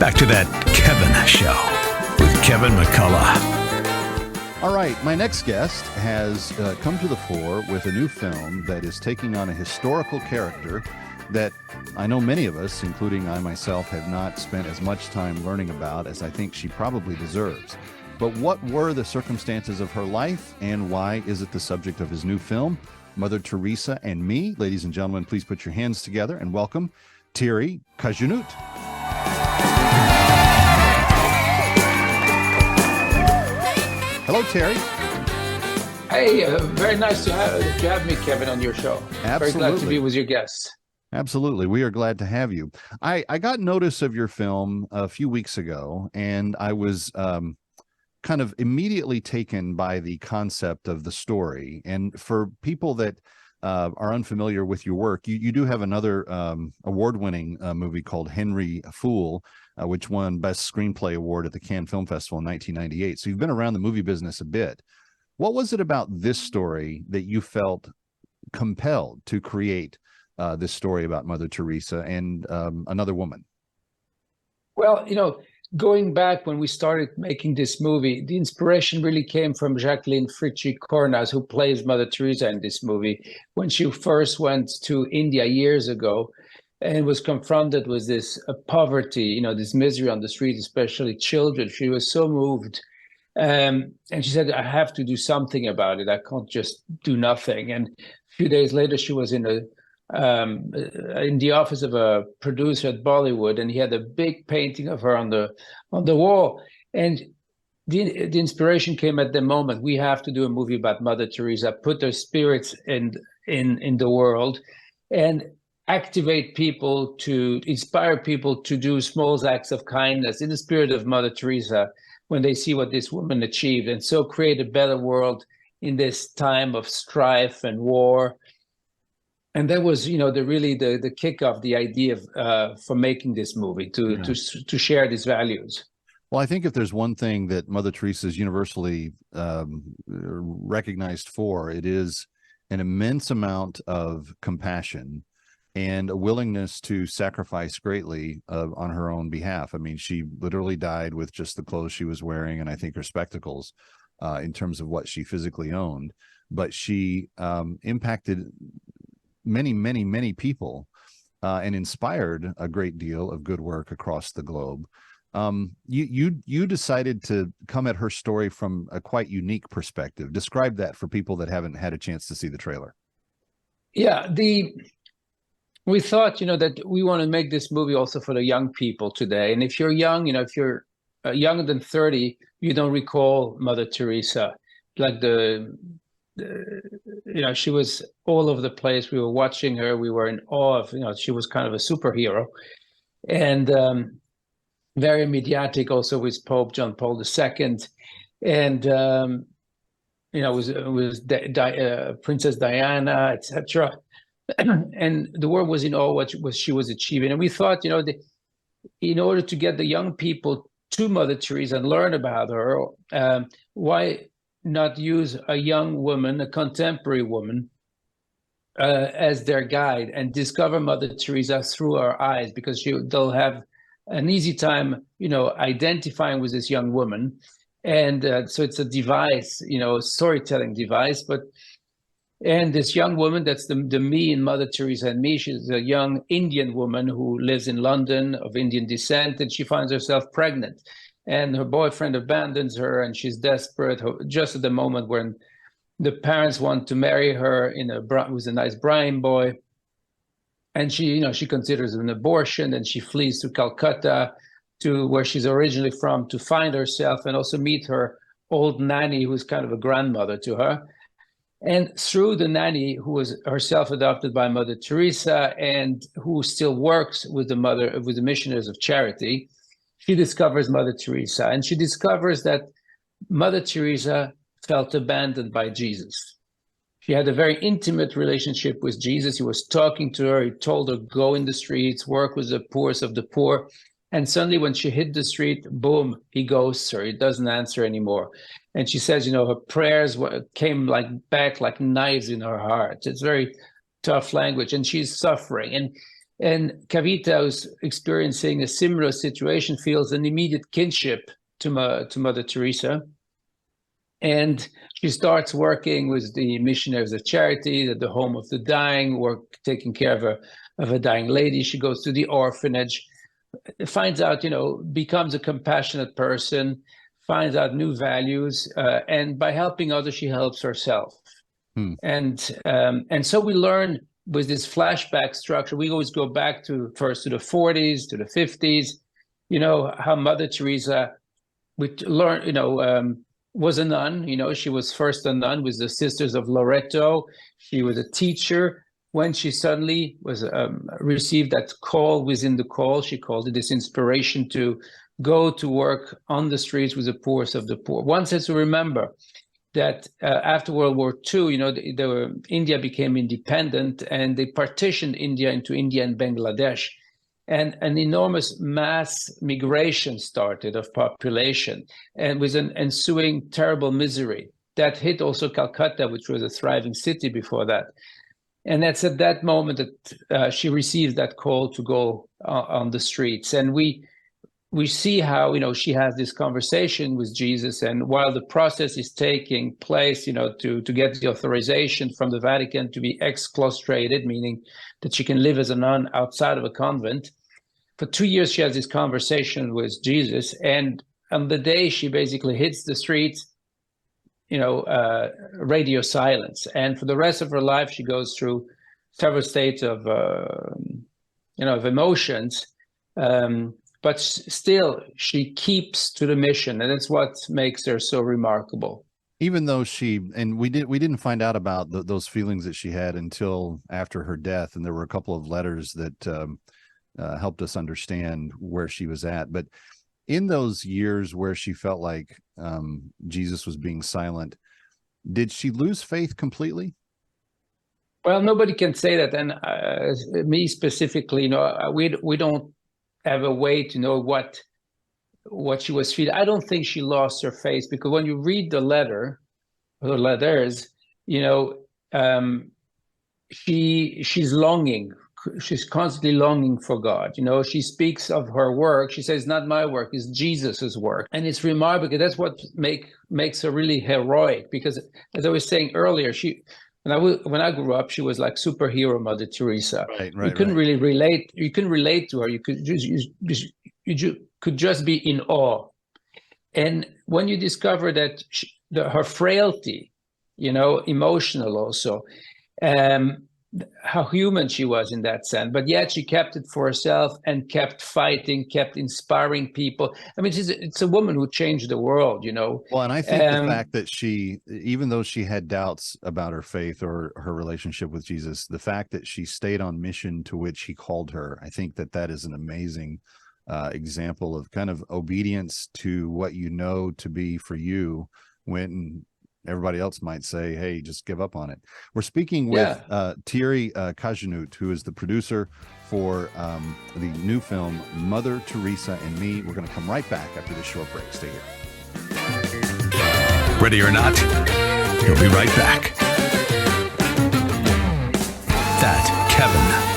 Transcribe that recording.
back to That Kevin Show with Kevin McCullough. All right, my next guest has come to the fore with a new film that is taking on a historical character that I know many of us, including I myself, have not spent as much time learning about as I think she probably deserves. But what were the circumstances of her life, and why is it the subject of his new film, Mother Teresa and Me? Ladies and gentlemen, please put your hands together and welcome Thierry Cagianut. Hello, Thierry. Hey, very nice to have me, Kevin, on your show. Absolutely. Very glad to be with your guests. Absolutely. We are glad to have you. I got notice of your film a few weeks ago, and I was kind of immediately taken by the concept of the story. And for people that are unfamiliar with your work, you do have another award-winning movie called Henry Fool, which won Best Screenplay Award at the Cannes Film Festival in 1998. So you've been around the movie business a bit. What was it about this story that you felt compelled to create this story about Mother Teresa and another woman? Well, going back when we started making this movie, the inspiration really came from Jacqueline Fritchie Cornas, who plays Mother Teresa in this movie, when she first went to India years ago and was confronted with this poverty, this misery on the street, especially children. She was so moved. And she said, I have to do something about it. I can't just do nothing. And a few days later, she was in the office of a producer at Bollywood, and he had a big painting of her on the wall. And the inspiration came at the moment. We have to do a movie about Mother Teresa, put her spirits in the world, and activate people, to inspire people to do small acts of kindness in the spirit of Mother Teresa when they see what this woman achieved, and so create a better world in this time of strife and war. And that was, the kick of the idea for making this movie, to share these values. Well, I think if there's one thing that Mother Teresa is universally recognized for, it is an immense amount of compassion and a willingness to sacrifice greatly on her own behalf. I mean, she literally died with just the clothes she was wearing, and I think her spectacles, in terms of what she physically owned. But she impacted many, many, many people and inspired a great deal of good work across the globe. You decided to come at her story from a quite unique perspective. Describe that for people that haven't had a chance to see the trailer. Yeah, we thought, that we want to make this movie also for the young people today. And if you're young, if you're younger than 30, you don't recall Mother Teresa. Like she was all over the place. We were watching her. We were in awe of, she was kind of a superhero. And very mediatic also with Pope John Paul II. And, it was Princess Diana, etc. And the world was in awe what she was achieving. And we thought, in order to get the young people to Mother Teresa and learn about her, why not use a young woman, a contemporary woman, as their guide and discover Mother Teresa through her eyes, because they'll have an easy time, identifying with this young woman. And so it's a device, storytelling device. And this young woman, that's the me in Mother Teresa and Me. She's a young Indian woman who lives in London, of Indian descent, and she finds herself pregnant. And her boyfriend abandons her, and she's desperate just at the moment when the parents want to marry her with a nice Brahmin boy. And she considers an abortion, and she flees to Calcutta, to where she's originally from, to find herself and also meet her old nanny, who's kind of a grandmother to her. And through the nanny, who was herself adopted by Mother Teresa and who still works with the Missionaries of Charity, she discovers Mother Teresa. And she discovers that Mother Teresa felt abandoned by Jesus. She had a very intimate relationship with Jesus. He was talking to her. He told her, go in the streets, work with the poorest of the poor. And suddenly when she hit the street, boom, he ghosts her. He doesn't answer anymore. And she says, her prayers came back like knives in her heart. It's very tough language, and she's suffering. And And Kavita, who's experiencing a similar situation, feels an immediate kinship to Mother Teresa. And she starts working with the Missionaries of Charity at the Home of the Dying, taking care of a dying lady. She goes to the orphanage, finds out, becomes a compassionate person, finds out new values, and by helping others, she helps herself. And so we learn with this flashback structure. We always go back first to the 40s, to the 50s, how Mother Teresa would learn, was a nun. She was first a nun with the Sisters of Loreto. She was a teacher. When she suddenly received that call within the call, she called it this inspiration to go to work on the streets with the poorest of the poor. One has to remember that after World War II, India became independent, and they partitioned India into India and Bangladesh. And an enormous mass migration started of population, and with an ensuing terrible misery that hit also Calcutta, which was a thriving city before that. And that's at that moment that she receives that call to go on the streets. And we see how, she has this conversation with Jesus, and while the process is taking place, to get the authorization from the Vatican to be exclostrated, meaning that she can live as a nun outside of a convent. For 2 years, she has this conversation with Jesus, and on the day she basically hits the streets, radio silence. And for the rest of her life, she goes through several states of, of emotions, but still she keeps to the mission, and that's what makes her so remarkable. Even though we didn't find out about those feelings that she had until after her death, and there were a couple of letters that helped us understand where she was at. But in those years where she felt like Jesus was being silent, did she lose faith completely? Well, nobody can say that, and me specifically, we don't have a way to know what she was feeling. I don't think she lost her faith, because when you read the letters, she's longing. She's constantly longing for God. She speaks of her work. She says, not my work, it's Jesus's work. And it's remarkable. That's what makes her really heroic, because as I was saying earlier, when I grew up, she was like superhero Mother Teresa. Right, you couldn't really relate. You couldn't relate to her. You could just be in awe. And when you discover that her frailty, emotional also, how human she was in that sense, but yet she kept it for herself and kept fighting, kept inspiring people. I mean, it's a woman who changed the world, Well, and I think the fact that she, even though she had doubts about her faith or her relationship with Jesus, the fact that she stayed on mission to which he called her, I think that is an amazing example of kind of obedience to what you know to be for you, when everybody else might say, hey, just give up on it. We're speaking with Thierry Cagianut, who is the producer for the new film, Mother Teresa and Me. We're going to come right back after this short break. Stay here. Ready or not, we'll be right back. That Kevin.